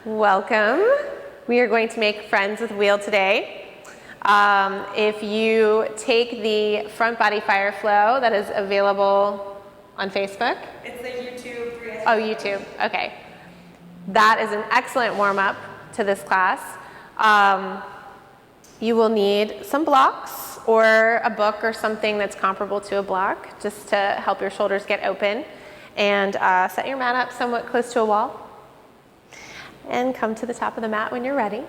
Welcome. We are going to make friends with wheel today. If you take the front body fire flow that is available on Facebook. It's the YouTube 3S. Oh, YouTube. Okay. That is an excellent warm-up to this class. You will need some blocks or a book or something that's comparable to a block just to help your shoulders get open. And set your mat up somewhat close to a wall. And come to the top of the mat when you're ready.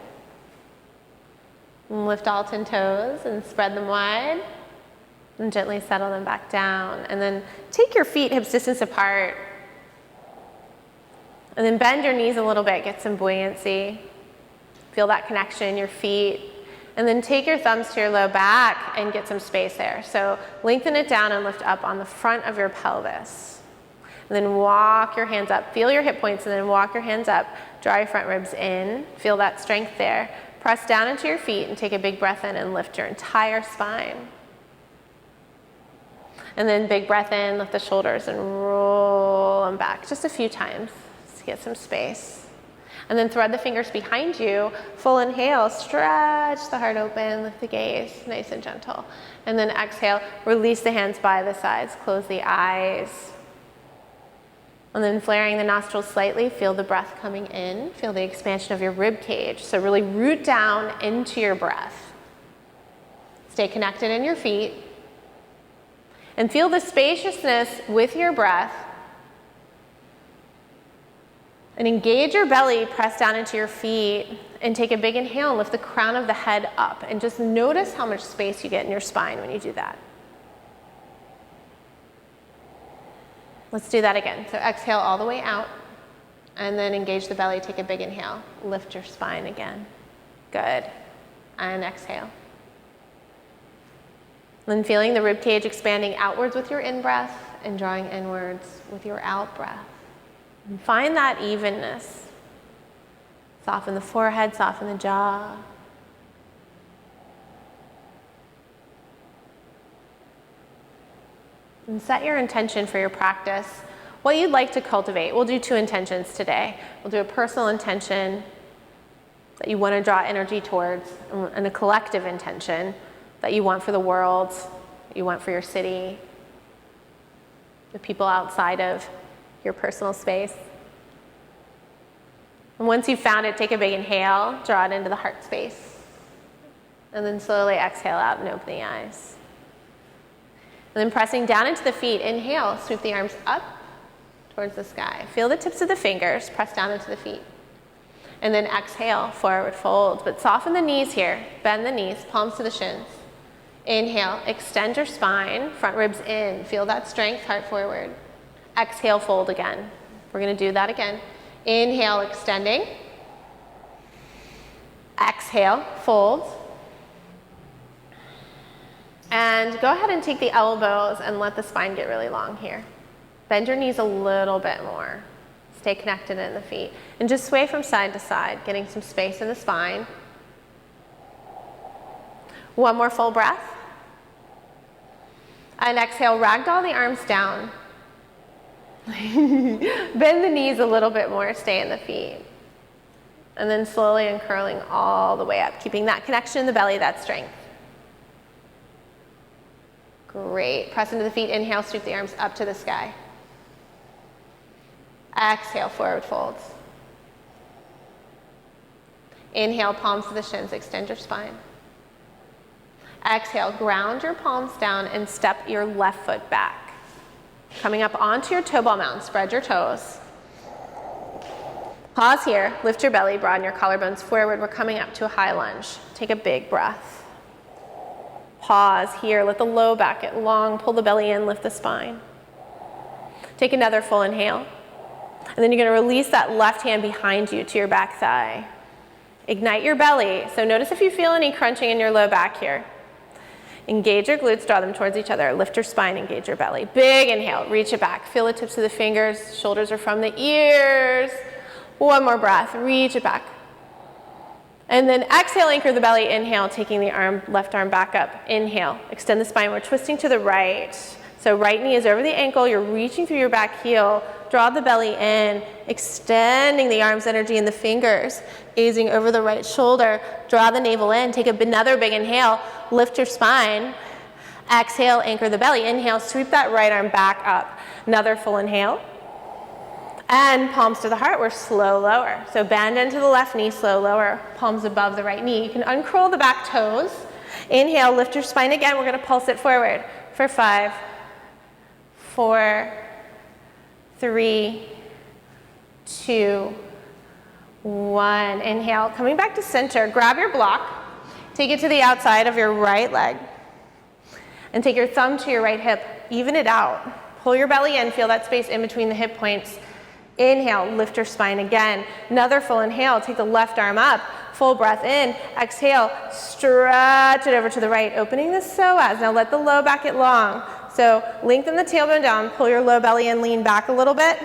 And lift all 10 toes and spread them wide. And gently settle them back down. And then take your feet hips distance apart. And then bend your knees a little bit, get some buoyancy. Feel that connection in your feet. And then take your thumbs to your low back and get some space there. So lengthen it down and lift up on the front of your pelvis. And then walk your hands up. Feel your hip points and then walk your hands up. Draw your front ribs in. Feel that strength there. Press down into your feet and take a big breath in and lift your entire spine. And then big breath in, lift the shoulders and roll them back just a few times to get some space. And then thread the fingers behind you. Full inhale, stretch the heart open, lift the gaze, nice and gentle. And then exhale, release the hands by the sides, close the eyes. And then flaring the nostrils slightly, feel the breath coming in, feel the expansion of your rib cage. So really root down into your breath. Stay connected in your feet. And feel the spaciousness with your breath. And engage your belly, press down into your feet, and take a big inhale and lift the crown of the head up. And just notice how much space you get in your spine when you do that. Let's do that again. So exhale all the way out, and then engage the belly, take a big inhale. Lift your spine again. Good. And exhale. Then feeling the rib cage expanding outwards with your in-breath and drawing inwards with your out-breath. And find that evenness. Soften the forehead, soften the jaw. And set your intention for your practice, what you'd like to cultivate. We'll do 2 intentions today. We'll do a personal intention that you want to draw energy towards, and a collective intention that you want for the world, that you want for your city, the people outside of your personal space. And once you've found it, take a big inhale, draw it into the heart space, and then slowly exhale out and open the eyes. And then pressing down into the feet, inhale, sweep the arms up towards the sky. Feel the tips of the fingers, press down into the feet. And then exhale, forward fold. But soften the knees here, bend the knees, palms to the shins. Inhale, extend your spine, front ribs in. Feel that strength, heart forward. Exhale, fold again. We're gonna do that again. Inhale, extending. Exhale, fold. And go ahead and take the elbows and let the spine get really long here. Bend your knees a little bit more. Stay connected in the feet. And just sway from side to side, getting some space in the spine. One more full breath. And exhale, ragdoll the arms down. Bend the knees a little bit more, stay in the feet. And then slowly uncurling all the way up, keeping that connection in the belly, that strength. Great. Press into the feet. Inhale, sweep the arms up to the sky. Exhale, forward folds. Inhale, palms to the shins. Extend your spine. Exhale, ground your palms down and step your left foot back. Coming up onto your toe ball mountain. Spread your toes. Pause here. Lift your belly. Broaden your collarbones forward. We're coming up to a high lunge. Take a big breath. Pause here, let the low back get long, pull the belly in, lift the spine. Take another full inhale. And then you're gonna release that left hand behind you to your back thigh. Ignite your belly. So notice if you feel any crunching in your low back here. Engage your glutes, draw them towards each other. Lift your spine, engage your belly. Big inhale, reach it back. Feel the tips of the fingers, shoulders are from the ears. One more breath, reach it back. And then exhale, anchor the belly, inhale, taking the left arm back up. Inhale, extend the spine, we're twisting to the right. So right knee is over the ankle, you're reaching through your back heel, draw the belly in, extending the arms, energy in the fingers, gazing over the right shoulder, draw the navel in, take another big inhale, lift your spine, exhale, anchor the belly, inhale, sweep that right arm back up, another full inhale, and palms to the heart, we're slow lower. So bend into the left knee, slow lower, palms above the right knee. You can uncurl the back toes, inhale, lift your spine again, we're gonna pulse it forward for 5, 4, 3, 2, 1. Inhale, coming back to center, grab your block, take it to the outside of your right leg, and take your thumb to your right hip, even it out. Pull your belly in, feel that space in between the hip points. Inhale, lift your spine again. Another full inhale, take the left arm up, full breath in, exhale, stretch it over to the right, opening the psoas. Now let the low back get long. So lengthen the tailbone down, pull your low belly in, lean back a little bit.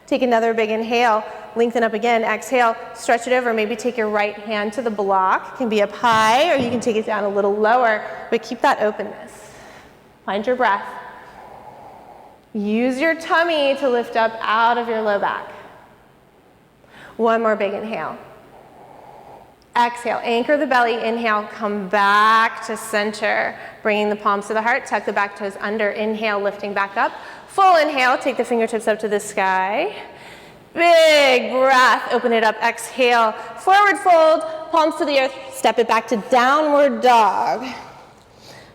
Take another big inhale, lengthen up again, exhale, stretch it over, maybe take your right hand to the block. It can be up high or you can take it down a little lower, but keep that openness. Find your breath. Use your tummy to lift up out of your low back. One more big inhale. Exhale, anchor the belly, inhale, come back to center, bringing the palms to the heart, tuck the back toes under, inhale, lifting back up. Full inhale, take the fingertips up to the sky. Big breath, open it up, exhale, forward fold, palms to the earth, step it back to downward dog.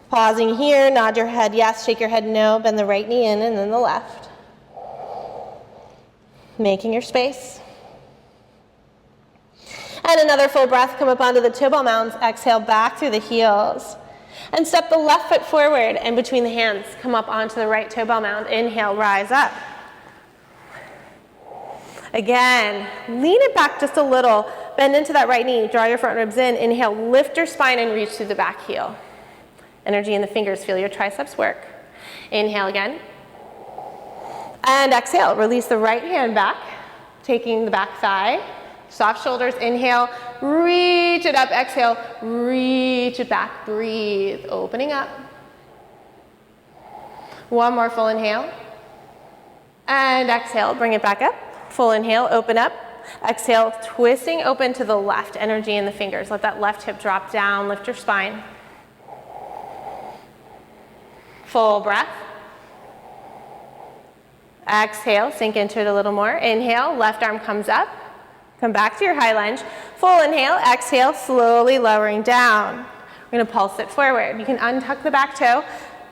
Pausing here, nod your head yes, shake your head no, bend the right knee in and then the left. Making your space. And another full breath, come up onto the toe ball mounds, exhale back through the heels. And step the left foot forward and between the hands, come up onto the right toe ball mound, inhale, rise up. Again, lean it back just a little, bend into that right knee, draw your front ribs in, inhale, lift your spine and reach through the back heel. Energy in the fingers, feel your triceps work. Inhale again. And exhale, release the right hand back, taking the back thigh. Soft shoulders, inhale, reach it up, exhale, reach it back, breathe, opening up. One more full inhale. And exhale, bring it back up. Full inhale, open up. Exhale, twisting open to the left, energy in the fingers. Let that left hip drop down, lift your spine. Full breath. Exhale, sink into it a little more. Inhale, left arm comes up. Come back to your high lunge. Full inhale, exhale, slowly lowering down. We're going to pulse it forward. You can untuck the back toe,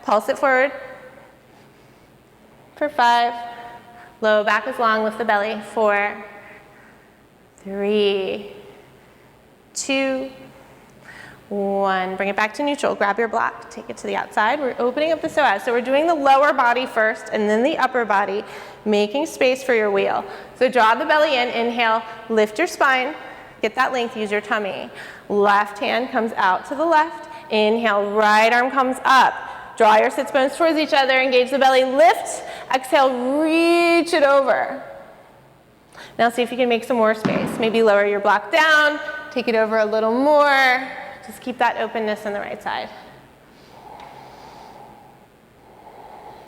pulse it forward for 5. Low back is long, lift the belly. 4, 3, 2, 1. Bring it back to neutral. Grab your block. Take it to the outside. We're opening up the psoas. So we're doing the lower body first and then the upper body, making space for your wheel. So draw the belly in. Inhale. Lift your spine. Get that length. Use your tummy. Left hand comes out to the left. Inhale. Right arm comes up. Draw your sits bones towards each other. Engage the belly. Lift. Exhale. Reach it over. Now see if you can make some more space. Maybe lower your block down. Take it over a little more. Just keep that openness on the right side.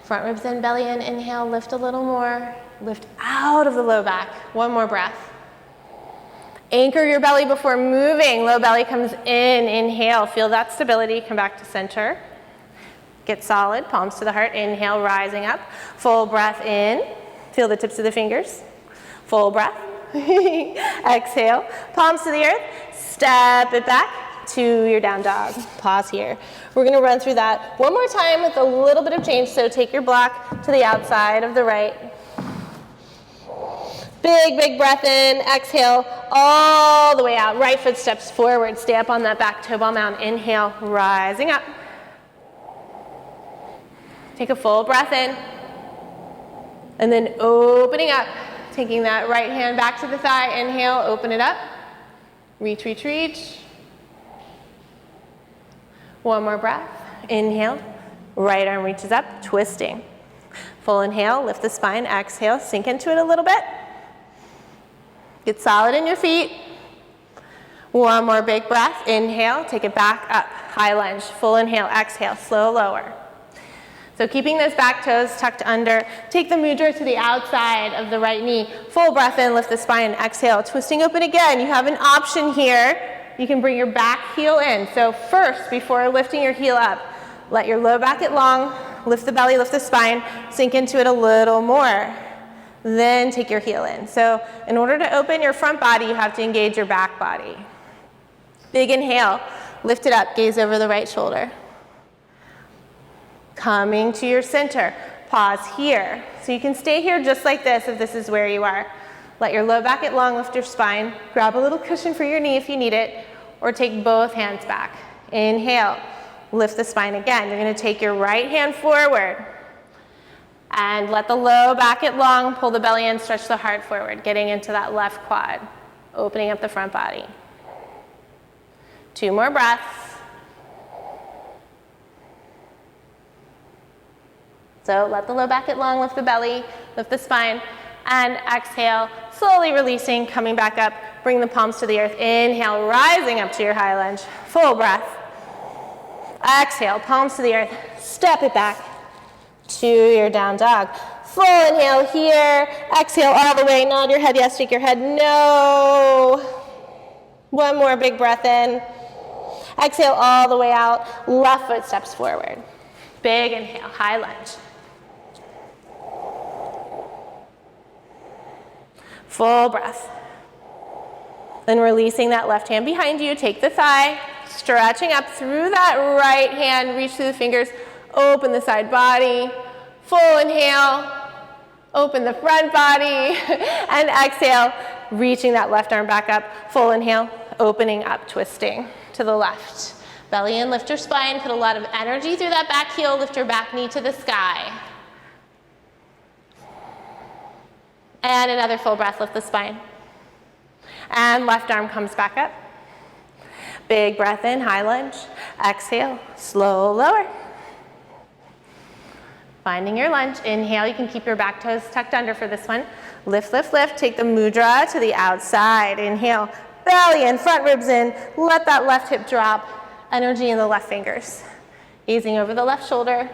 Front ribs in, belly in, inhale, lift a little more. Lift out of the low back. One more breath. Anchor your belly before moving. Low belly comes in, inhale. Feel that stability, come back to center. Get solid, palms to the heart. Inhale, rising up. Full breath in. Feel the tips of the fingers. Full breath. Exhale, palms to the earth. Step it back to your down dog. Pause here. We're going to run through that one more time with a little bit of change. So take your block to the outside of the right. Big, big breath in. Exhale all the way out. Right foot steps forward. Stay up on that back toe ball mound. Inhale, rising up. Take a full breath in. And then opening up. Taking that right hand back to the thigh. Inhale, open it up. Reach, reach, reach. One more breath. Inhale. Right arm reaches up, twisting. Full inhale, lift the spine. Exhale, sink into it a little bit. Get solid in your feet. One more big breath. Inhale, take it back up. High lunge. Full inhale, exhale, slow lower. So keeping those back toes tucked under, take the mudra to the outside of the right knee. Full breath in, lift the spine, exhale. Twisting open again. You have an option here. You can bring your back heel in. So first, before lifting your heel up, let your low back get long, lift the belly, lift the spine, sink into it a little more. Then take your heel in. So in order to open your front body, you have to engage your back body. Big inhale, lift it up, gaze over the right shoulder. Coming to your center, pause here. So you can stay here just like this if this is where you are. Let your low back get long, lift your spine, grab a little cushion for your knee if you need it, or take both hands back. Inhale, lift the spine again. You're gonna take your right hand forward and let the low back get long, pull the belly in, stretch the heart forward, getting into that left quad, opening up the front body. 2 more breaths. So let the low back get long, lift the belly, lift the spine, and exhale, slowly releasing, coming back up, bring the palms to the earth. Inhale, rising up to your high lunge. Full breath. Exhale, palms to the earth, step it back to your down dog. Full inhale here, exhale all the way, nod your head yes, shake your head no. 1 more big breath in. Exhale all the way out, left foot steps forward. Big inhale, high lunge. Full breath. Then releasing that left hand behind you, take the thigh, stretching up through that right hand, reach through the fingers, open the side body. Full inhale, open the front body, and exhale, reaching that left arm back up. Full inhale, opening up, twisting to the left. Belly in, lift your spine, put a lot of energy through that back heel, lift your back knee to the sky. And another full breath, lift the spine. And left arm comes back up. Big breath in, high lunge. Exhale, slow lower. Finding your lunge. Inhale, you can keep your back toes tucked under for this one. Lift, lift, lift. Take the mudra to the outside. Inhale, belly in, front ribs in. Let that left hip drop. Energy in the left fingers. Easing over the left shoulder.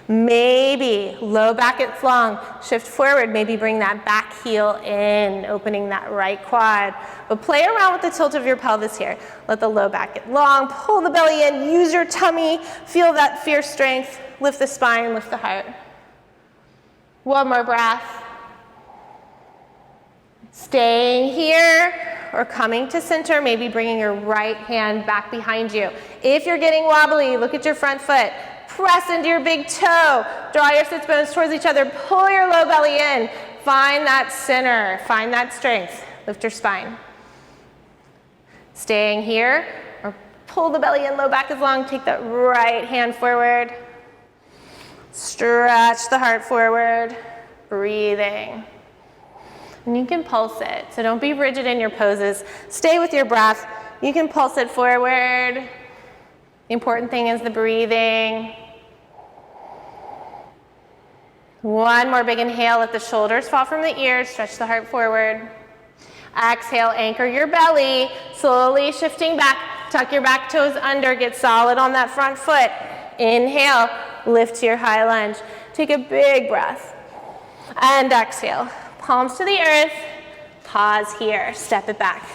Maybe low back gets long, shift forward, maybe bring that back heel in, opening that right quad. But play around with the tilt of your pelvis here. Let the low back get long, pull the belly in, use your tummy, feel that fierce strength, lift the spine, lift the heart. 1 more breath. Staying here or coming to center, maybe bringing your right hand back behind you. If you're getting wobbly, look at your front foot. Press into your big toe. Draw your sits bones towards each other. Pull your low belly in. Find that center. Find that strength. Lift your spine. Staying here, or pull the belly in, low back is long. Take that right hand forward. Stretch the heart forward. Breathing. And you can pulse it. So don't be rigid in your poses. Stay with your breath. You can pulse it forward. The important thing is the breathing. 1 more big inhale, let the shoulders fall from the ears, stretch the heart forward. Exhale, anchor your belly, slowly shifting back, tuck your back toes under, get solid on that front foot. Inhale, lift to your high lunge. Take a big breath. And exhale, palms to the earth, pause here, step it back.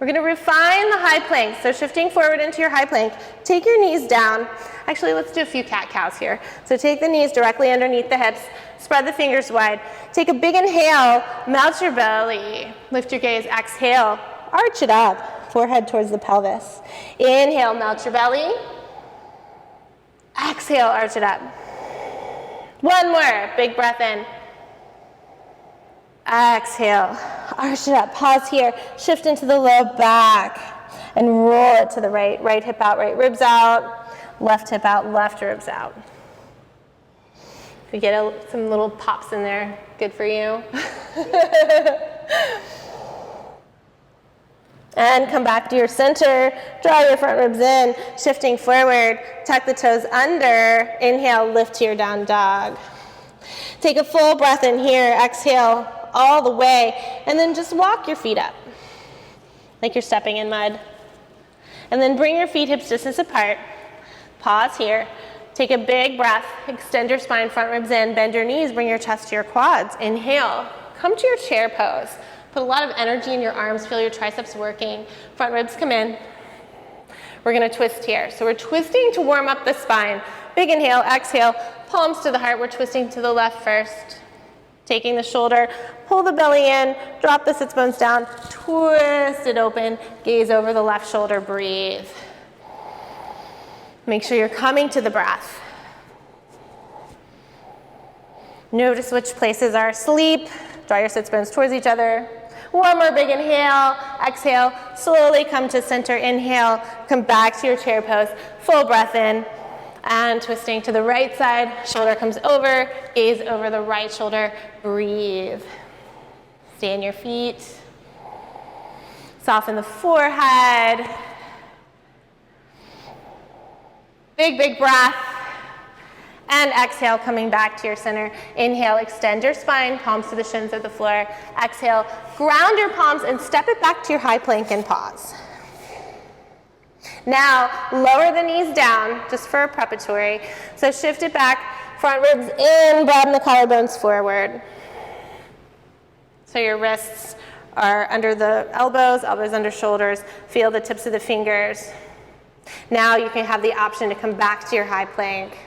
We're going to refine the high plank, so shifting forward into your high plank. Take your knees down. Actually, let's do a few cat-cows here. So take the knees directly underneath the hips, spread the fingers wide. Take a big inhale, melt your belly, lift your gaze, exhale, arch it up, forehead towards the pelvis. Inhale, melt your belly. Exhale, arch it up. 1 more, big breath in. Exhale, arch it up, pause here, shift into the low back, and roll it to the right. Right hip out, right ribs out, left hip out, left ribs out. If you get some little pops in there, good for you. And come back to your center, draw your front ribs in, shifting forward, tuck the toes under, inhale, lift to your down dog. Take a full breath in here, exhale all the way, and then just walk your feet up, like you're stepping in mud. And then bring your feet hips distance apart, Pause here. Take a big breath. Extend your spine, front ribs in. Bend your knees. Bring your chest to your quads. Inhale. Come to your chair pose. Put a lot of energy in your arms. Feel your triceps working. Front ribs come in. We're going to twist here. So we're twisting to warm up the spine. Big inhale, exhale, palms to the heart. We're twisting to the left first. Taking the shoulder, pull the belly in, drop the sits bones down, twist it open, gaze over the left shoulder, breathe. Make sure you're coming to the breath. Notice which places are asleep. Draw your sits bones towards each other. One more big inhale, exhale, slowly come to center, inhale, come back to your chair pose, full breath in, and twisting to the right side, shoulder comes over, gaze over the right shoulder, breathe. Stay on your feet. Soften the forehead. Big, big breath. And exhale, coming back to your center. Inhale, extend your spine, palms to the shins of the floor. Exhale, ground your palms and step it back to your high plank and pause. Now, lower the knees down, just for a preparatory. So shift it back, front ribs in, broaden the collarbones forward. So your wrists are under the elbows, elbows under shoulders. Feel the tips of the fingers. Now you can have the option to come back to your high plank.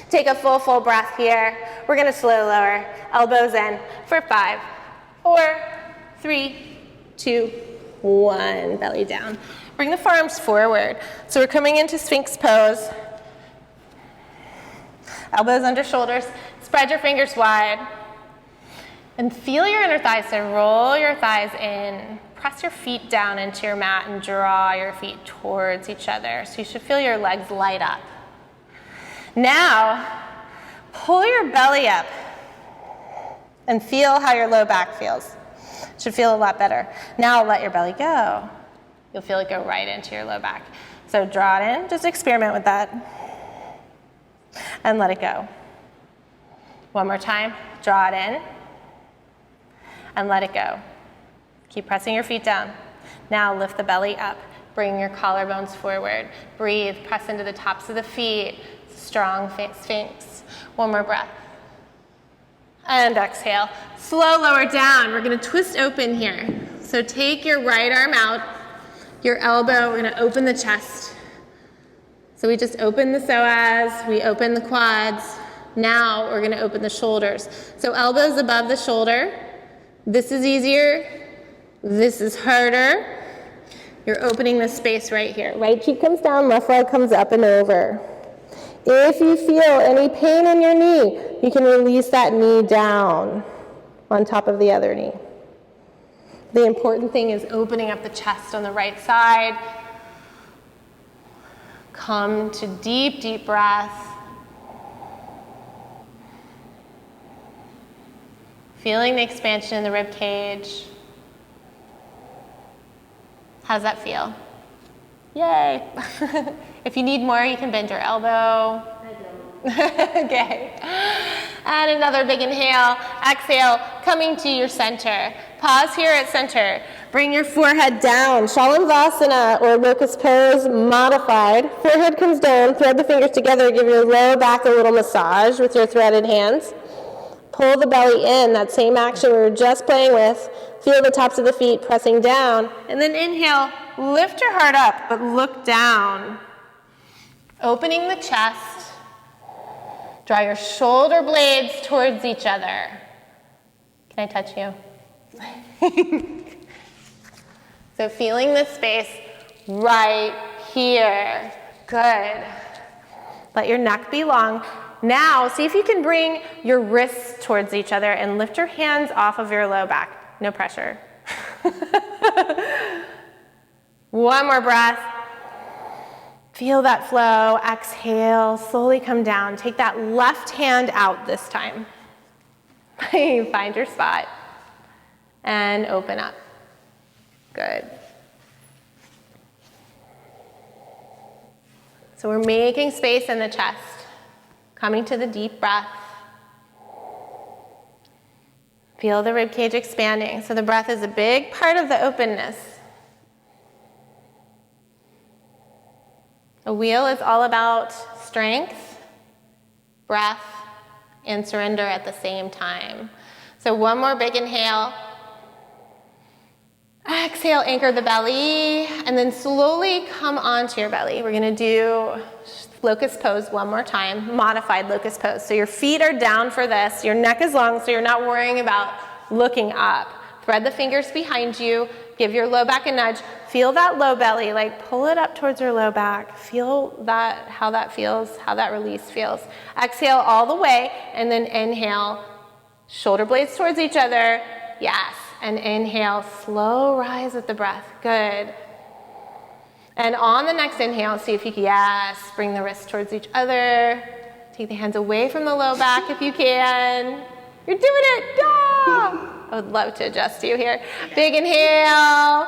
Take a full breath here. We're going to slow lower, elbows in for 5, 4, 3, 2, 1, belly down. Bring the forearms forward. So we're coming into Sphinx pose. Elbows under shoulders. Spread your fingers wide. And feel your inner thighs. So roll your thighs in. Press your feet down into your mat and draw your feet towards each other. So you should feel your legs light up. Now, pull your belly up and feel how your low back feels. Should feel a lot better. Now let your belly go. You'll feel it go right into your low back. So draw it in, just experiment with that. And let it go. One more time, draw it in. And let it go. Keep pressing your feet down. Now lift the belly up. Bring your collarbones forward. Breathe, press into the tops of the feet. Strong Sphinx. One more breath. And exhale. Slow lower down. We're going to twist open here. So take your right arm out, your elbow. We're going to open the chest. So we just open the psoas. We open the quads. Now we're going to open the shoulders. So elbows above the shoulder. This is easier. This is harder. You're opening the space right here. Right cheek comes down, left leg comes up and over. If you feel any pain in your knee, you can release that knee down on top of the other knee. The important thing is opening up the chest on the right side. Come to deep, deep breath. Feeling the expansion in the rib cage. How's that feel? Yay! If you need more, you can bend your elbow. I don't. Okay. And another big inhale. Exhale, coming to your center. Pause here at center. Bring your forehead down. Shalanvasana or locust pose modified. Forehead comes down. Thread the fingers together. Give your low back a little massage with your threaded hands. Pull the belly in. That same action we were just playing with. Feel the tops of the feet pressing down. And then inhale. Lift your heart up, but look down. Opening the chest. Draw your shoulder blades towards each other. Can I touch you? So feeling the space right here. Good. Let your neck be long. Now, see if you can bring your wrists towards each other and lift your hands off of your low back. No pressure. One more breath. Feel that flow. Exhale. Slowly come down. Take that left hand out this time. Find your spot. And open up. Good. So we're making space in the chest. Coming to the deep breath. Feel the rib cage expanding. So the breath is a big part of the openness. A wheel is all about strength, breath, and surrender at the same time. So one more big inhale. Exhale, anchor the belly, and then slowly come onto your belly. We're gonna do locust pose one more time, modified locust pose. So your feet are down for this, your neck is long, so you're not worrying about looking up. Thread the fingers behind you, give your low back a nudge, feel that low belly, like pull it up towards your low back. Feel that, how that feels, how that release feels. Exhale all the way, and then inhale, shoulder blades towards each other, yes. And inhale, slow rise with the breath, good. And on the next inhale, see if you can, yes, bring the wrists towards each other. Take the hands away from the low back if you can. You're doing it, yeah! I would love to adjust you here. Big inhale.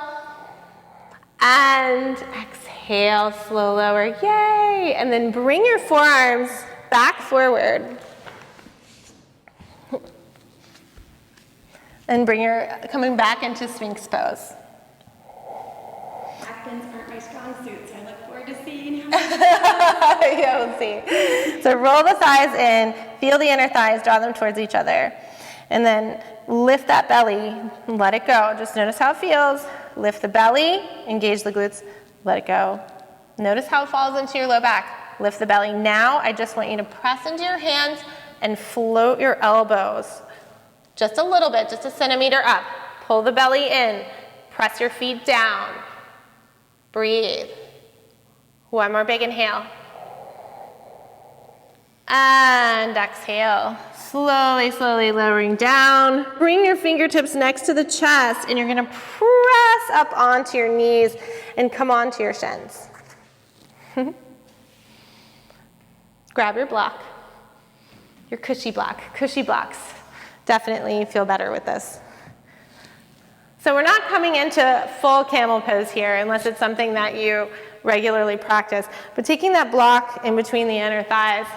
And exhale, slow lower, yay. And then bring your forearms back forward. And coming back into Sphinx pose. Back bends aren't my strong suit, so I look forward to seeing how Yeah, we'll see. So roll the thighs in, feel the inner thighs, draw them towards each other. And then lift that belly, let it go. Just notice how it feels. Lift the belly, engage the glutes, let it go. Notice how it falls into your low back. Lift the belly. Now I just want you to press into your hands and float your elbows. Just a little bit, just a centimeter up. Pull the belly in. Press your feet down. Breathe. One more big inhale. And exhale. Slowly, slowly lowering down. Bring your fingertips next to the chest, and you're gonna press up onto your knees and come onto your shins. Grab your block, your cushy block. Cushy blocks definitely feel better with this. So we're not coming into full camel pose here unless it's something that you regularly practice, but taking that block in between the inner thighs,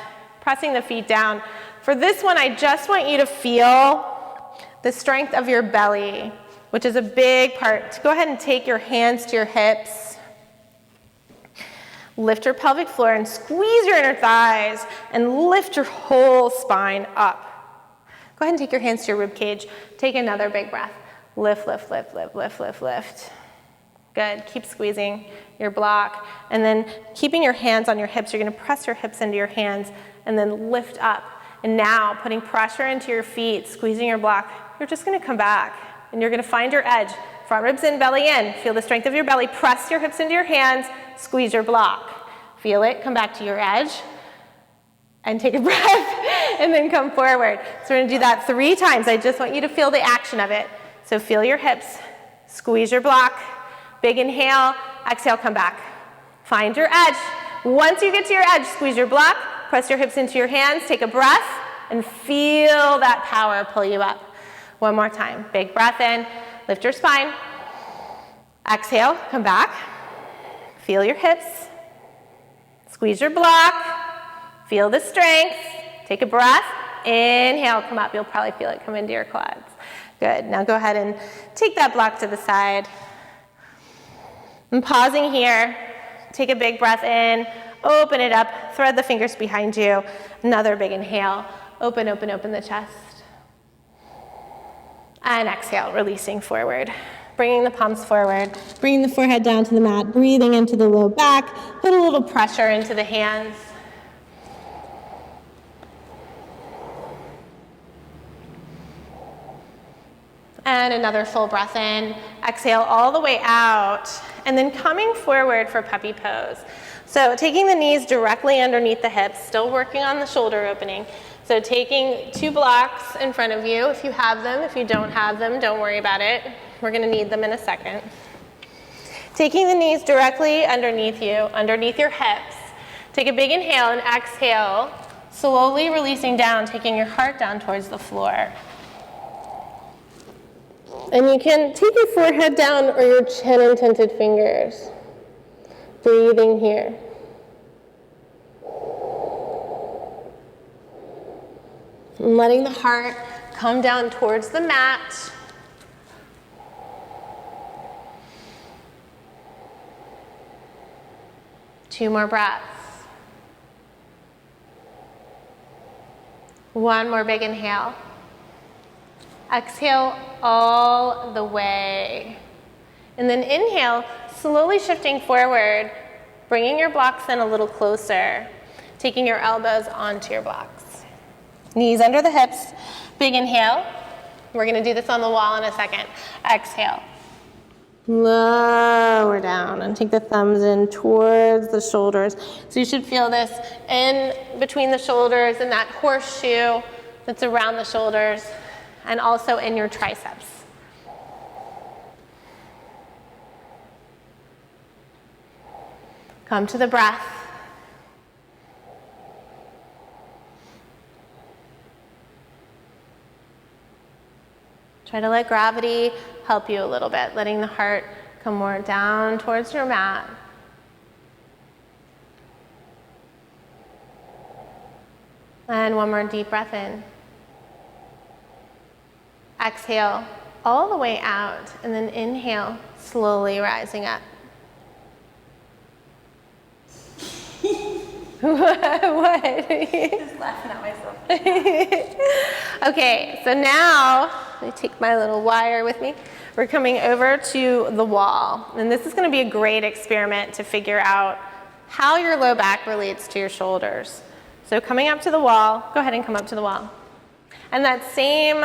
pressing the feet down. For this one, I just want you to feel the strength of your belly, which is a big part. Go ahead and take your hands to your hips. Lift your pelvic floor and squeeze your inner thighs and lift your whole spine up. Go ahead and take your hands to your rib cage. Take another big breath. Lift, lift, lift, lift, lift, lift, lift. Good. Keep squeezing your block. And then keeping your hands on your hips, you're going to press your hips into your hands and then lift up. And now, putting pressure into your feet, squeezing your block, you're just going to come back. And you're going to find your edge. Front ribs in, belly in. Feel the strength of your belly. Press your hips into your hands. Squeeze your block. Feel it. Come back to your edge. And take a breath. And then come forward. So we're going to do that 3 times. I just want you to feel the action of it. So feel your hips. Squeeze your block. Big inhale. Exhale, come back. Find your edge. Once you get to your edge, squeeze your block. Press your hips into your hands. Take a breath. And feel that power pull you up. One more time. Big breath in. Lift your spine. Exhale, come back. Feel your hips. Squeeze your block. Feel the strength. Take a breath. Inhale, come up. You'll probably feel it come into your quads. Good. Now go ahead and take that block to the side. I'm pausing here. Take a big breath in. Open it up. Thread the fingers behind you. Another big inhale. Open, open, open the chest. And exhale, releasing forward. Bringing the palms forward. Bringing the forehead down to the mat. Breathing into the low back. Put a little pressure into the hands. And another full breath in. Exhale all the way out. And then coming forward for puppy pose. So taking the knees directly underneath the hips, still working on the shoulder opening. So taking 2 blocks in front of you if you have them. If you don't have them, don't worry about it. We're going to need them in a second. Taking the knees directly underneath you, underneath your hips. Take a big inhale and exhale, slowly releasing down, taking your heart down towards the floor. And you can take your forehead down or your chin and tinted fingers. Breathing here. And letting the heart come down towards the mat. 2 more breaths. 1 more big inhale. Exhale all the way. And then inhale, slowly shifting forward, bringing your blocks in a little closer, taking your elbows onto your blocks. Knees under the hips, big inhale. We're gonna do this on the wall in a second. Exhale. Lower down and take the thumbs in towards the shoulders. So you should feel this in between the shoulders and that horseshoe that's around the shoulders, and also in your triceps. Come to the breath. Try to let gravity help you a little bit, letting the heart come more down towards your mat. And 1 more deep breath in. Exhale all the way out, and then inhale, slowly rising up. What? Just laughing at myself. Okay, so now, let me take my little wire with me. We're coming over to the wall. And this is going to be a great experiment to figure out how your low back relates to your shoulders. So coming up to the wall, go ahead and come up to the wall. And that same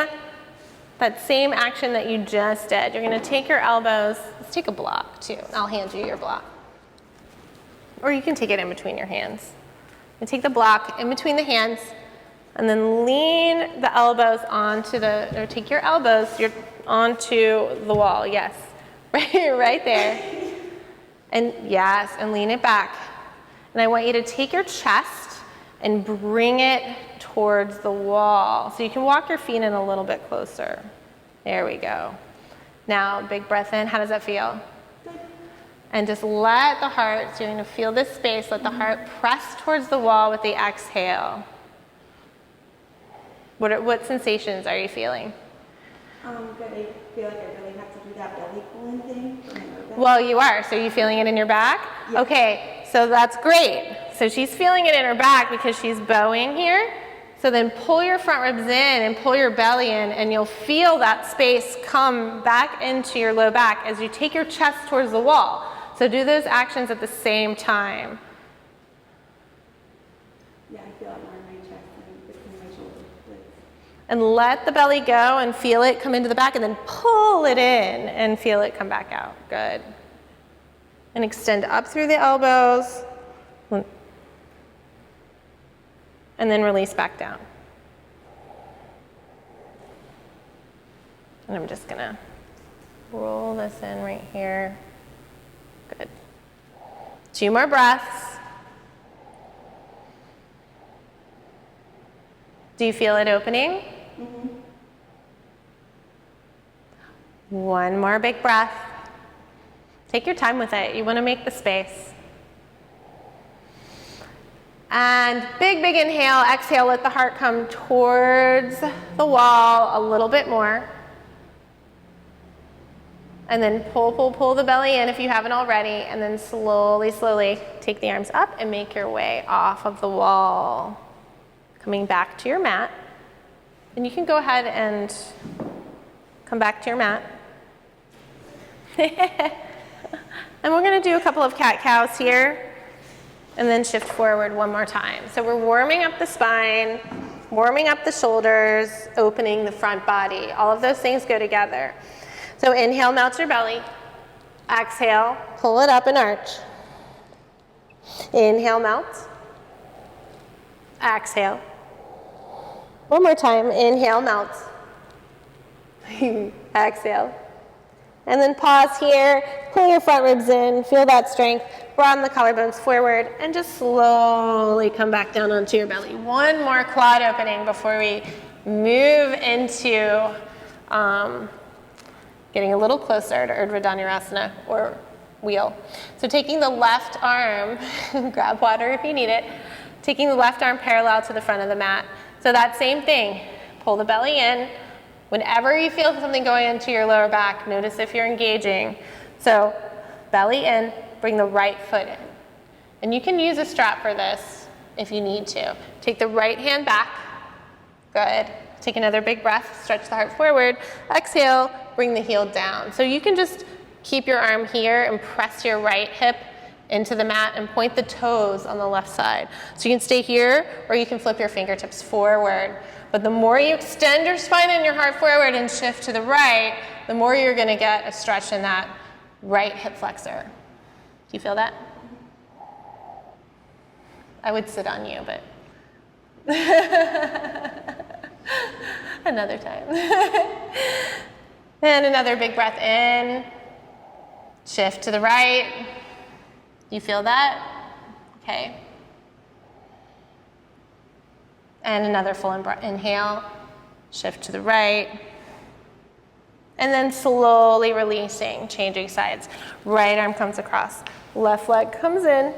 action that you just did, you're going to take your elbows. Let's take a block too. I'll hand you your block. Or you can take it in between your hands. And take the block in between the hands, and then lean the elbows onto or take your elbows onto the wall. Yes, right there. And yes, and lean it back. And I want you to take your chest and bring it towards the wall. So you can walk your feet in a little bit closer. There we go. Now, big breath in. How does that feel? And just let the heart, so you're going to feel this space, let the heart press towards the wall with the exhale. What sensations are you feeling? Good. I feel like I really have to do that belly pulling thing for my low back. Well, you are. So you feeling it in your back? Yeah. Okay, so that's great. So she's feeling it in her back because she's bowing here. So then pull your front ribs in and pull your belly in, and you'll feel that space come back into your low back as you take your chest towards the wall. So do those actions at the same time. Yeah, I feel it more in my chest and between my shoulders. And let the belly go and feel it come into the back, and then pull it in and feel it come back out. Good. And extend up through the elbows. And then release back down. And I'm just gonna roll this in right here. Good. 2 more breaths. Do you feel it opening? Mm-hmm. 1 more big breath. Take your time with it. You want to make the space. And big inhale, exhale, let the heart come towards the wall a little bit more. And then pull the belly in if you haven't already, and then slowly take the arms up and make your way off of the wall. Coming back to your mat. And you can go ahead and come back to your mat. And we're going to do a couple of cat-cows here, and then shift forward 1 more time. So we're warming up the spine, warming up the shoulders, opening the front body. All of those things go together. So inhale, melt your belly. Exhale, pull it up and arch. Inhale, melt. Exhale. 1 more time. Inhale, melt. Exhale. And then pause here. Pull your front ribs in. Feel that strength. Broaden the collarbones forward. And just slowly come back down onto your belly. 1 more quad opening before we move into getting a little closer to Urdhva Dhanurasana, or wheel. So taking the left arm, grab water if you need it, taking the left arm parallel to the front of the mat. So that same thing, pull the belly in. Whenever you feel something going into your lower back, notice if you're engaging. So belly in, bring the right foot in. And you can use a strap for this if you need to. Take the right hand back. Good. Take another big breath, stretch the heart forward. Exhale, bring the heel down. So you can just keep your arm here and press your right hip into the mat and point the toes on the left side. So you can stay here or you can flip your fingertips forward. But the more you extend your spine and your heart forward and shift to the right, the more you're going to get a stretch in that right hip flexor. Do you feel that? I would sit on you, but another time. And another big breath in. Shift to the right. You feel that? Okay. And another full inhale. Shift to the right. And then slowly releasing, changing sides. Right arm comes across. Left leg comes in.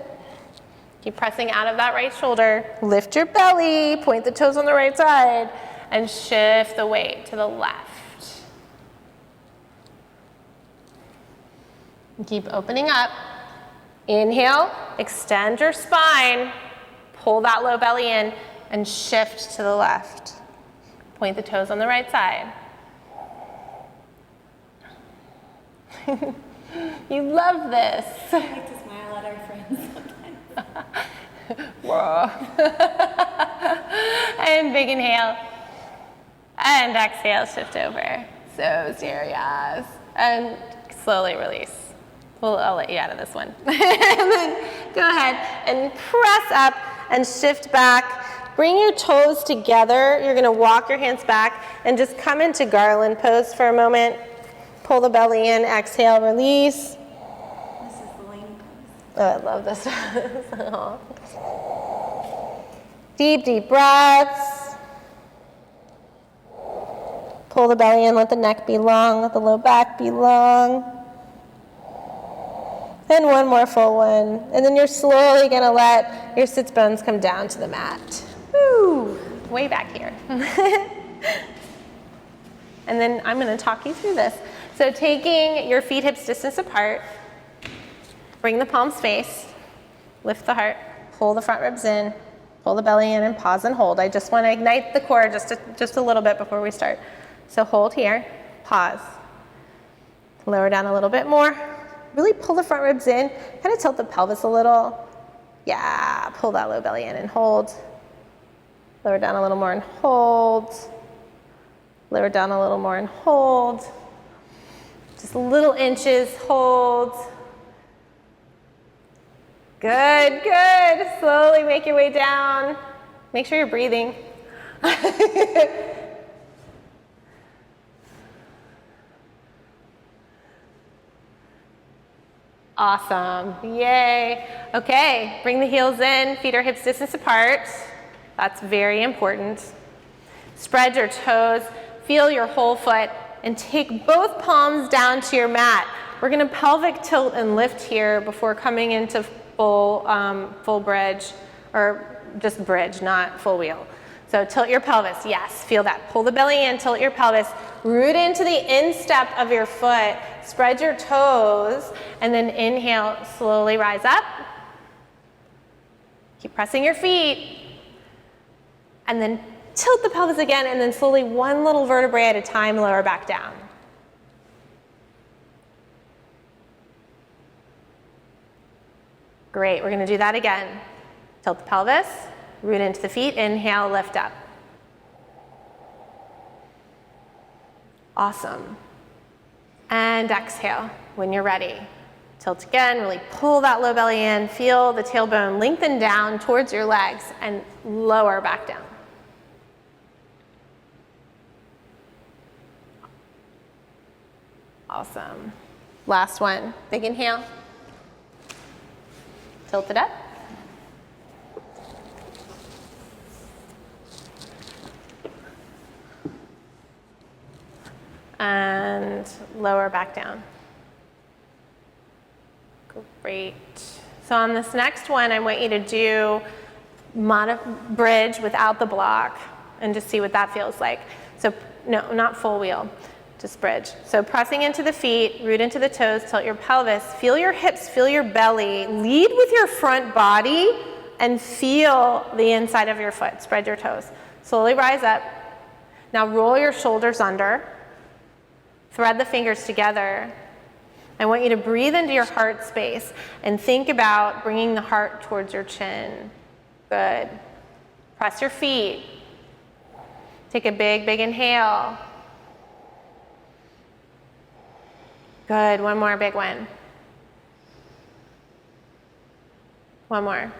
Keep pressing out of that right shoulder. Lift your belly, point the toes on the right side, and shift the weight to the left. And keep opening up. Inhale, extend your spine, pull that low belly in, and shift to the left. Point the toes on the right side. You love this. I like to smile at our friends sometimes. Whoa. And big inhale. And exhale, shift over. So serious. And slowly release. Well, I'll let you out of this one. And then go ahead and press up and shift back. Bring your toes together. You're going to walk your hands back and just come into garland pose for a moment. Pull the belly in, exhale, release. This is the Lany pose. Oh, I love this. Deep, deep breaths. Pull the belly in, let the neck be long, let the low back be long. And one more full one. And then you're slowly going to let your sits bones come down to the mat. Woo! Way back here. And then I'm going to talk you through this. So taking your feet hips distance apart, bring the palms face, lift the heart, pull the front ribs in, pull the belly in, and pause and hold. I just want to ignite the core just a little bit before we start. So hold here, pause. Lower down a little bit more. Really pull the front ribs in, kind of tilt the pelvis a little. Yeah, pull that low belly in and hold. Lower down a little more and hold. Lower down a little more and hold. Just little inches, hold. Good, good. Slowly make your way down. Make sure you're breathing. Awesome, yay. Okay, bring the heels in, feet are hips distance apart. That's very important. Spread your toes, feel your whole foot, and take both palms down to your mat. We're gonna pelvic tilt and lift here before coming into full bridge, or just bridge, not full wheel. So tilt your pelvis, yes, feel that. Pull the belly in, tilt your pelvis, root into the instep of your foot, spread your toes, and then inhale, slowly rise up. Keep pressing your feet, and then tilt the pelvis again, and then slowly one little vertebrae at a time, lower back down. Great, we're gonna do that again. Tilt the pelvis, root into the feet, inhale, lift up. Awesome. And exhale when you're ready. Tilt again, really pull that low belly in, feel the tailbone lengthen down towards your legs and lower back down. Awesome. Last one, big inhale. Tilt it up. And lower back down. Great. So on this next one, I want you to do bridge without the block and just see what that feels like. So no, not full wheel. Just bridge. So pressing into the feet, root into the toes, tilt your pelvis, feel your hips, feel your belly, lead with your front body, and feel the inside of your foot. Spread your toes. Slowly rise up. Now roll your shoulders under. Thread the fingers together. I want you to breathe into your heart space and think about bringing the heart towards your chin. Good. Press your feet. Take a big, big inhale. Good. One more big one. One more.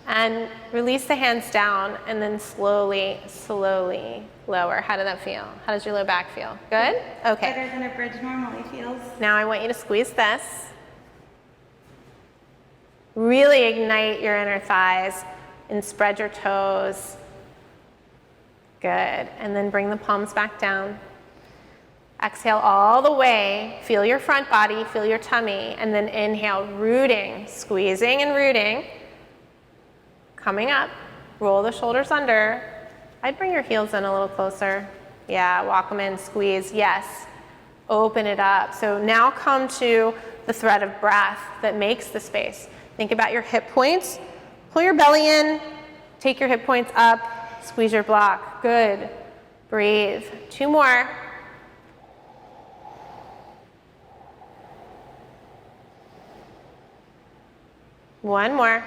And release the hands down and then slowly, slowly lower. How did that feel? How does your low back feel? Good? Okay. Better than a bridge normally feels. Now I want you to squeeze this. Really ignite your inner thighs and spread your toes. Good. And then bring the palms back down. Exhale all the way. Feel your front body, feel your tummy, and then inhale, rooting, squeezing and rooting. Coming up, roll the shoulders under. I'd bring your heels in a little closer. Yeah, walk them in, squeeze, yes. Open it up. So now come to the thread of breath that makes the space. Think about your hip points. Pull your belly in, take your hip points up, squeeze your block. Good. Breathe. 2 more. One more.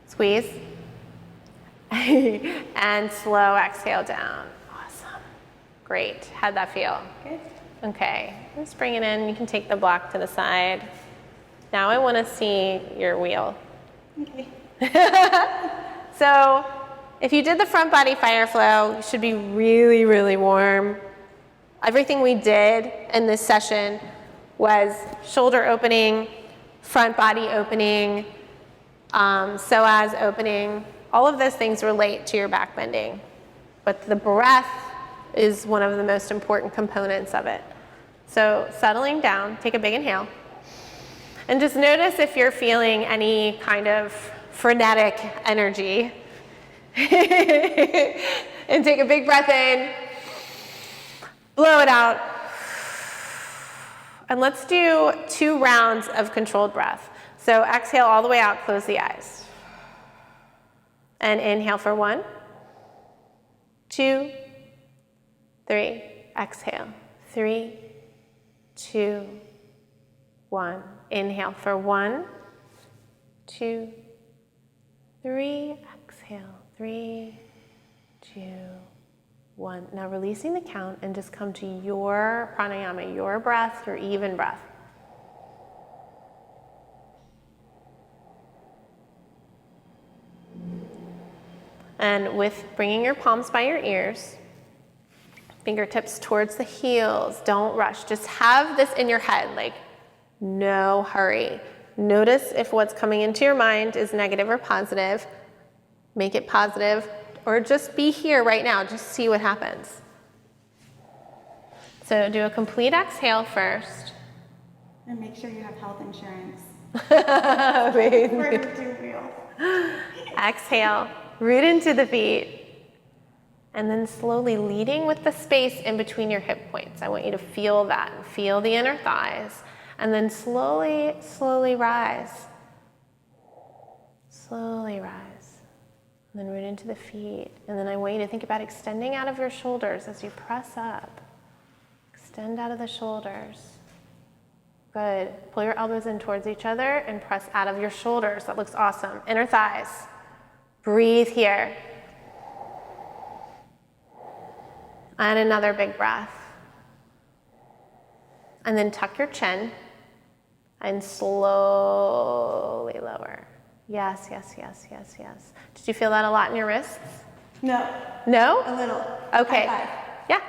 Squeeze. And slow exhale down. Awesome. Great. How'd that feel? Good. Okay. Let's bring it in. You can take the block to the side. Now I want to see your wheel. Okay. So if you did the front body fire flow, you should be really, really warm. Everything we did in this session was shoulder opening, front body opening, psoas opening. All of those things relate to your back bending. But the breath is one of the most important components of it. So settling down, take a big inhale. And just notice if you're feeling any kind of frenetic energy. And take a big breath in. Blow it out. And let's do 2 rounds of controlled breath. So exhale all the way out, close the eyes. And inhale for 1, 2, 3. Exhale. 3, 2, 1. Inhale for 1, 2, 3. Exhale. 3, 2, 1. Now releasing the count and just come to your pranayama, your breath, your even breath. And with bringing your palms by your ears, fingertips towards the heels, don't rush. Just have this in your head, like no hurry. Notice if what's coming into your mind is negative or positive. Make it positive, or just be here right now. Just see what happens. So do a complete exhale first. And make sure you have health insurance. Amazing. We're gonna do real. Exhale, root into the feet, and then slowly leading with the space in between your hip points. I want you to feel that, feel the inner thighs, and then slowly, slowly rise. Slowly rise. And then root into the feet. And then I want you to think about extending out of your shoulders as you press up. Extend out of the shoulders. Good. Pull your elbows in towards each other and press out of your shoulders. That looks awesome. Inner thighs. Breathe here. And another big breath. And then tuck your chin and slowly lower. Yes, yes, yes, yes, yes. Did you feel that a lot in your wrists? No. No? A little. Okay. High Yeah.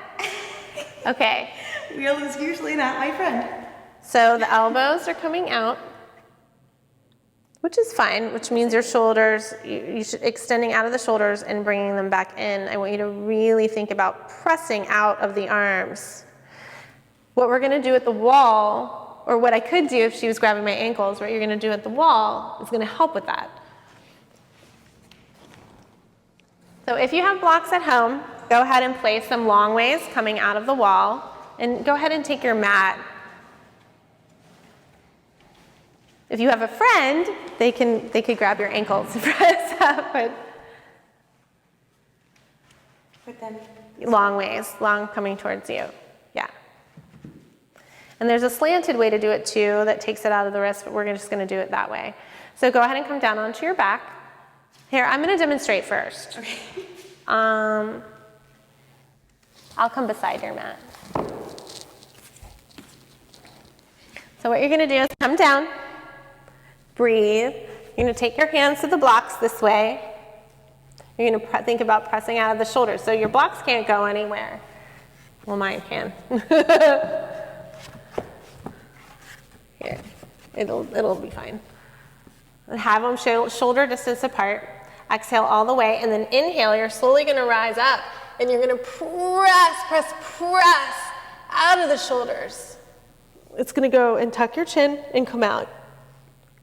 Okay. five. Wheel is usually not my friend. So the elbows are coming out, which is fine, which means your shoulders, you should extending out of the shoulders and bringing them back in. I want you to really think about pressing out of the arms. What we're going to do at the wall, or what I could do if she was grabbing my ankles, what you're going to do at the wall is going to help with that. So if you have blocks at home, go ahead and place them long ways coming out of the wall, and go ahead and take your mat. If you have a friend, they could grab your ankles and press up, but Put them. long ways, long coming towards you. Yeah. And there's a slanted way to do it too that takes it out of the wrist, but we're just going to do it that way. So go ahead and come down onto your back. Here, I'm going to demonstrate first. Okay. I'll come beside your mat. So what you're going to do is come down, breathe. You're going to take your hands to the blocks this way. You're going to think about pressing out of the shoulders. So your blocks can't go anywhere. Well, mine can. Here, it'll be fine. And have them shoulder distance apart. Exhale all the way, and then inhale. You're slowly going to rise up, and you're going to press out of the shoulders. It's going to go and tuck your chin and come out.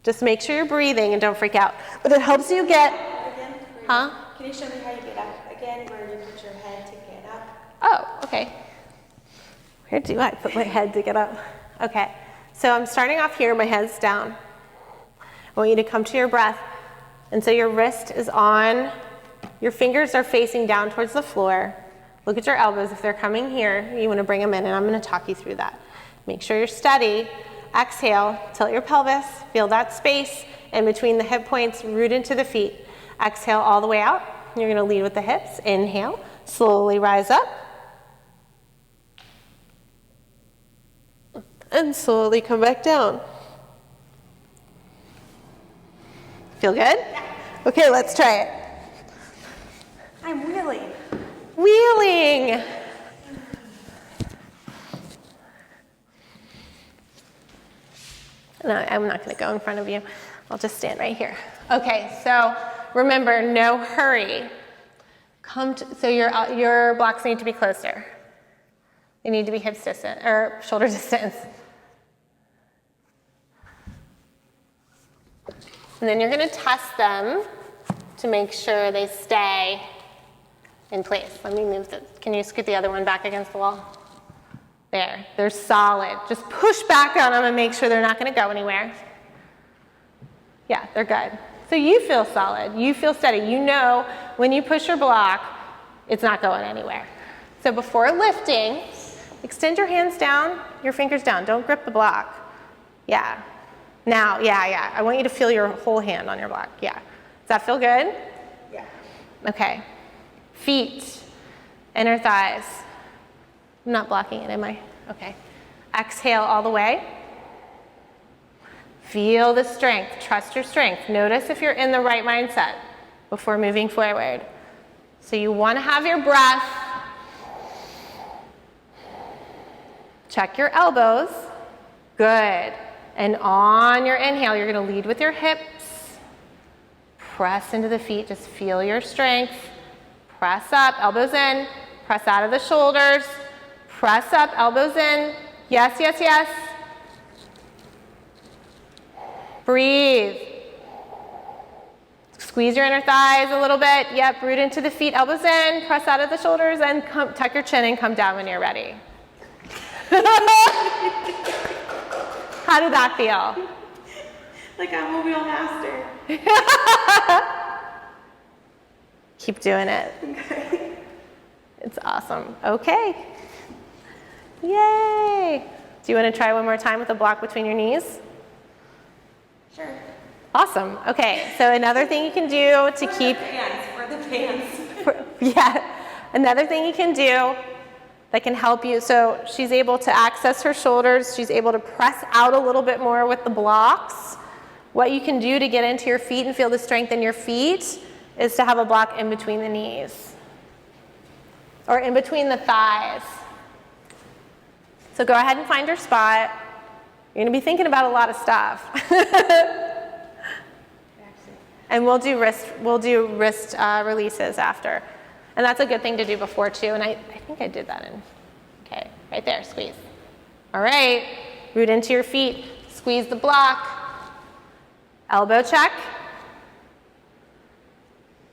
Just make sure you're breathing and don't freak out. But it helps you get, huh? Can you show me how you get up again, where you put your head to get up? Oh, okay. Where do I put my head to get up? Okay, so I'm starting off here, my head's down. I want you to come to your breath. And so your wrist is on, your fingers are facing down towards the floor. Look at your elbows. If they're coming here, you want to bring them in, and I'm going to talk you through that. Make sure you're steady. Exhale, tilt your pelvis, feel that space in between the hip points, root into the feet. Exhale all the way out. You're going to lead with the hips. Inhale, slowly rise up. And slowly come back down. Feel good? Yeah. Okay, let's try it. I'm wheeling. Wheeling. No, I'm not going to go in front of you. I'll just stand right here. Okay, so remember, no hurry. So your blocks need to be closer. They need to be hip distance or shoulder distance. And then you're going to test them to make sure they stay in place. Let me move can you scoot the other one back against the wall? There, they're solid. Just push back on them and make sure they're not going to go anywhere. Yeah, they're good. So you feel solid, you feel steady. You know when you push your block, it's not going anywhere. So before lifting, extend your hands down, your fingers down. Don't grip the block. Yeah. Now, yeah. I want you to feel your whole hand on your block. Yeah. Does that feel good? Yeah. Okay. Feet, inner thighs. I'm not blocking it, am I? Okay. Exhale all the way. Feel the strength. Trust your strength. Notice if you're in the right mindset before moving forward. So you want to have your breath. Check your elbows. Good. And on your inhale, you're going to lead with your hips. Press into the feet. Just feel your strength. Press up, elbows in. Press out of the shoulders. Press up, elbows in. Yes, yes, yes. Breathe. Squeeze your inner thighs a little bit. Yep, root into the feet, elbows in. Press out of the shoulders and tuck your chin and come down when you're ready. How did that feel? Like I'm a real master. Keep doing it. Okay. It's awesome. Okay. Yay. Do you want to try one more time with a block between your knees? Sure. Awesome. Okay. So another thing you can do to keep... For the pants. Yeah. Another thing you can do that can help you. So she's able to access her shoulders. She's able to press out a little bit more with the blocks. What you can do to get into your feet and feel the strength in your feet is to have a block in between the knees or in between the thighs. So go ahead and find your spot. You're going to be thinking about a lot of stuff. And we'll do wrist releases after. And that's a good thing to do before too. And I think I did that in, okay, right there, squeeze. All right, root into your feet, squeeze the block. Elbow check.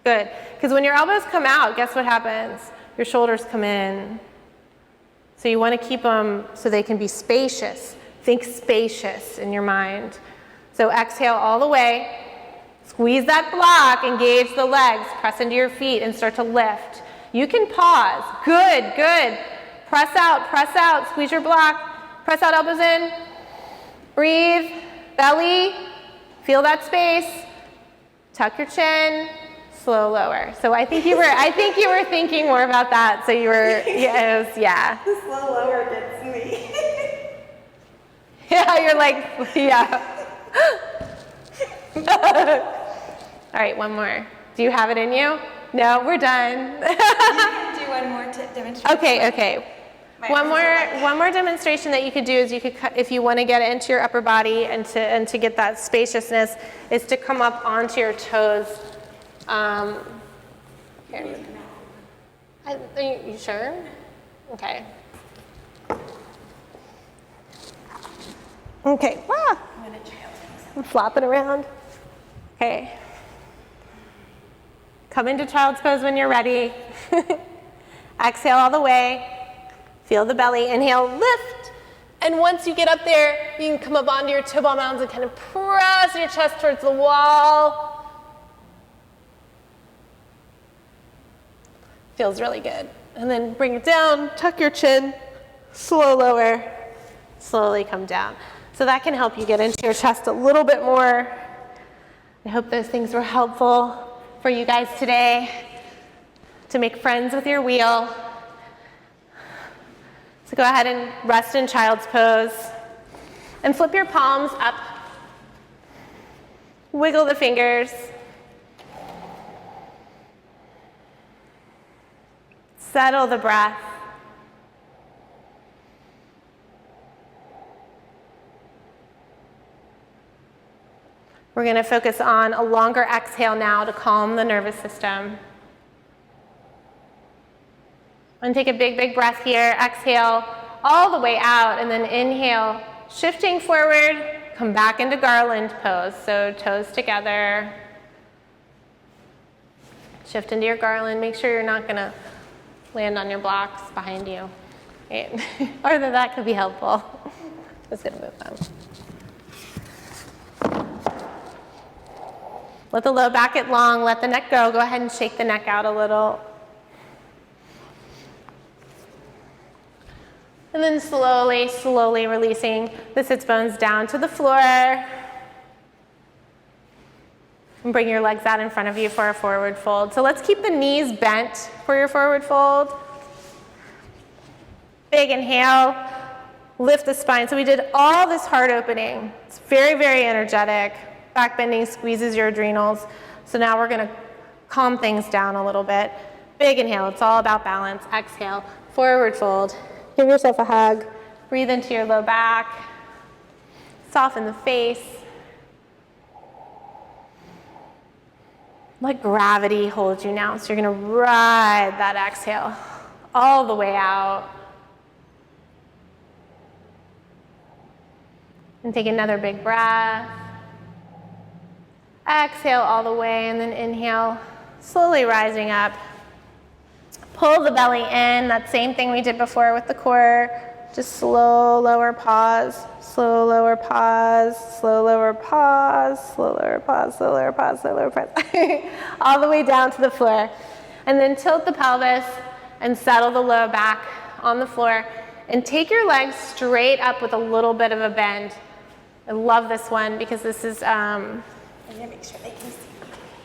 Good. Because when your elbows come out, guess what happens? Your shoulders come in. So you want to keep them so they can be spacious. Think spacious in your mind. So exhale all the way. Squeeze that block, engage the legs, press into your feet and start to lift. You can pause. Good, good. Press out, squeeze your block. Press out, elbows in. Breathe, belly, feel that space. Tuck your chin, slow lower. So I think you were thinking more about that. So you were, yes, yeah. The slow lower gets me. Yeah, you're like, yeah. All right, one more. Do you have it in you? No, we're done. You can do one more demonstration. Okay. One more demonstration that you could do is you could, if you want to get it into your upper body and to get that spaciousness, is to come up onto your toes. Here. Are you sure? Okay. Okay. Ah. I'm flopping around. Okay. Come into child's pose when you're ready. Exhale all the way. Feel the belly. Inhale, lift. And once you get up there, you can come up onto your toe ball mounds and kind of press your chest towards the wall. Feels really good. And then bring it down, tuck your chin, slow lower, slowly come down. So that can help you get into your chest a little bit more. I hope those things were helpful for you guys today to make friends with your wheel. So go ahead and rest in child's pose and flip your palms up. Wiggle the fingers. Settle the breath. We're going to focus on a longer exhale now to calm the nervous system. And take a big, big breath here. Exhale all the way out, and then inhale, shifting forward, come back into garland pose. So toes together. Shift into your garland. Make sure you're not going to land on your blocks behind you. Right? Or that could be helpful. Just going to move them. Let the low back get long. Let the neck go. Go ahead and shake the neck out a little. And then slowly, slowly releasing the sits bones down to the floor. And bring your legs out in front of you for a forward fold. So let's keep the knees bent for your forward fold. Big inhale, lift the spine. So we did all this heart opening. It's very, very energetic. Back bending squeezes your adrenals. So now we're going to calm things down a little bit. Big inhale, it's all about balance. Exhale, forward fold. Give yourself a hug. Breathe into your low back. Soften the face. Let gravity hold you now. So you're going to ride that exhale all the way out. And take another big breath. Exhale all the way, and then inhale, slowly rising up. Pull the belly in. That same thing we did before with the core. Just slow, lower, pause. Slow, lower, pause. Slow, lower, pause. Slow, lower, pause. Slow, lower, pause. Slow, lower, pause. All the way down to the floor. And then tilt the pelvis and settle the low back on the floor. And take your legs straight up with a little bit of a bend. I love this one because this is I'm gonna make sure they can see.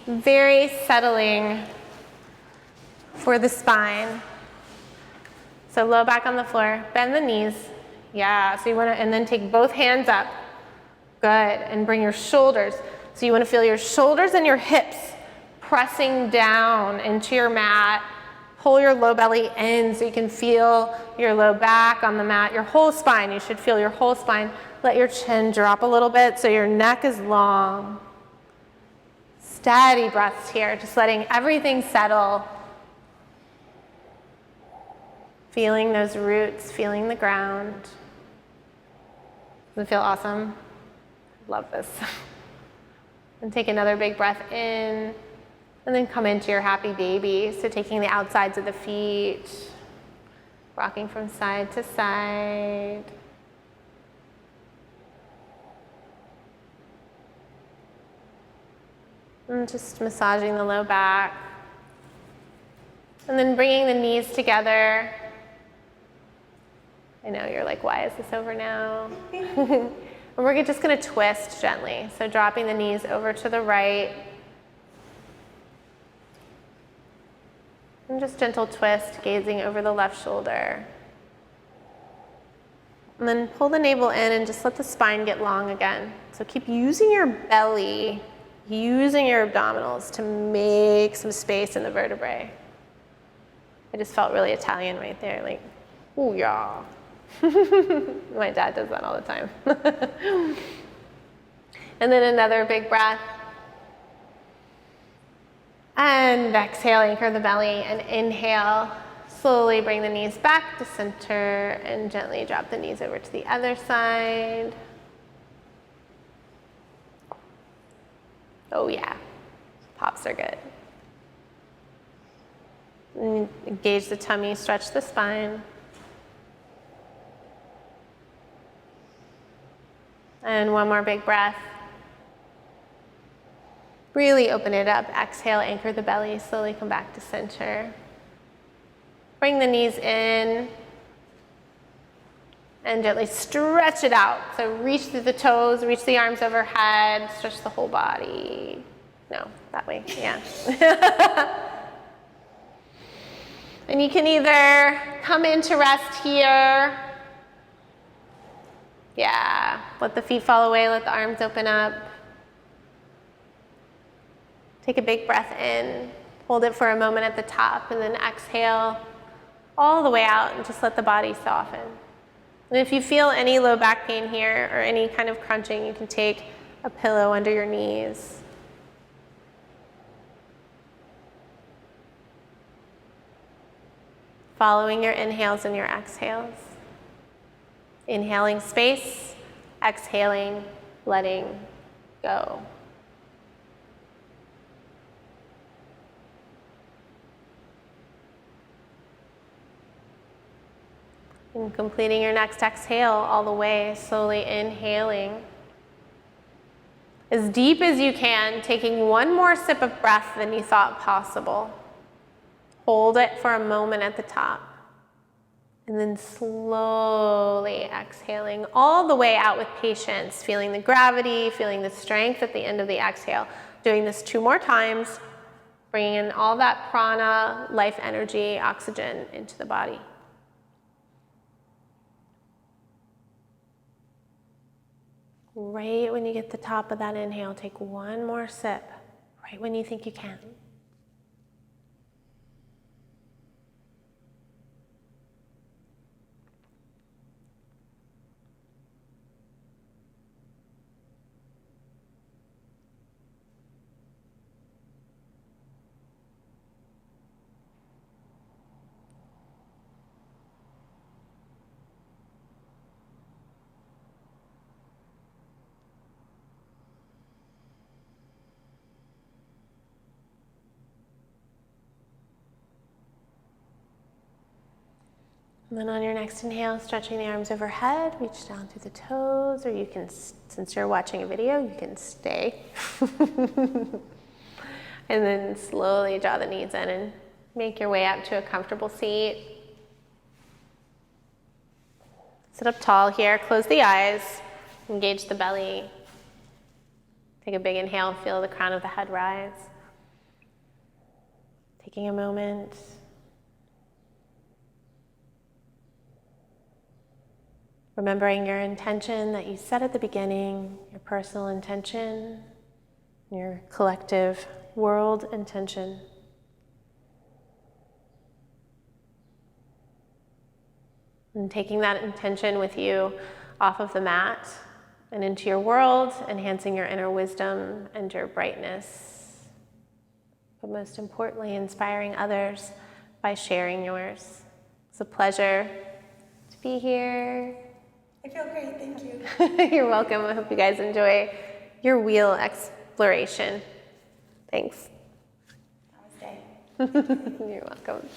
very settling for the spine. So low back on the floor, bend the knees. Yeah, so you want to, and then take both hands up. Good, and bring your shoulders. So you want to feel your shoulders and your hips pressing down into your mat. Pull your low belly in so you can feel your low back on the mat, your whole spine. You should feel your whole spine. Let your chin drop a little bit so your neck is long. Steady breaths here, just letting everything settle. Feeling those roots, feeling the ground. Does it feel awesome? Love this. And take another big breath in And then come into your happy baby. So taking the outsides of the feet, rocking from side to side. And just massaging the low back. And then bringing the knees together. I know you're like, why is this over now? And we're just going to twist gently. So dropping the knees over to the right. And just gentle twist, gazing over the left shoulder. And then pull the navel in and just let the spine get long again. So keep using your belly, using your abdominals to make some space in the vertebrae. I just felt really Italian right there, like, ooh, yeah. My dad does that all the time. And then another big breath. And exhale, anchor the belly, and inhale. Slowly bring the knees back to center and gently drop the knees over to the other side. Oh yeah, pops are good. And engage the tummy, stretch the spine. And one more big breath. Really open it up. Exhale, anchor the belly, slowly come back to center. Bring the knees in and gently stretch it out. So reach through the toes, reach the arms overhead, stretch the whole body. No, that way, yeah. And you can either come into rest here. Yeah, let the feet fall away, let the arms open up. Take a big breath in, hold it for a moment at the top, and then exhale all the way out and just let the body soften. And if you feel any low back pain here or any kind of crunching, you can take a pillow under your knees. Following your inhales and your exhales. Inhaling space, exhaling, letting go. And completing your next exhale all the way, slowly inhaling. As deep as you can, taking one more sip of breath than you thought possible. Hold it for a moment at the top. And then slowly exhaling all the way out with patience, feeling the gravity, feeling the strength at the end of the exhale. Doing this 2 more times, bringing in all that prana, life energy, oxygen into the body. Right when you get the top of that inhale, take one more sip, right when you think you can. And then on your next inhale, stretching the arms overhead, reach down through the toes, or you can, since you're watching a video, you can stay. And then slowly draw the knees in and make your way up to a comfortable seat. Sit up tall here, close the eyes, engage the belly. Take a big inhale, feel the crown of the head rise. Taking a moment. Remembering your intention that you set at the beginning, your personal intention, your collective world intention. And taking that intention with you off of the mat and into your world, enhancing your inner wisdom and your brightness. But most importantly, inspiring others by sharing yours. It's a pleasure to be here. I feel great, thank you. You're welcome. I hope you guys enjoy your wheel exploration. Thanks. You're welcome.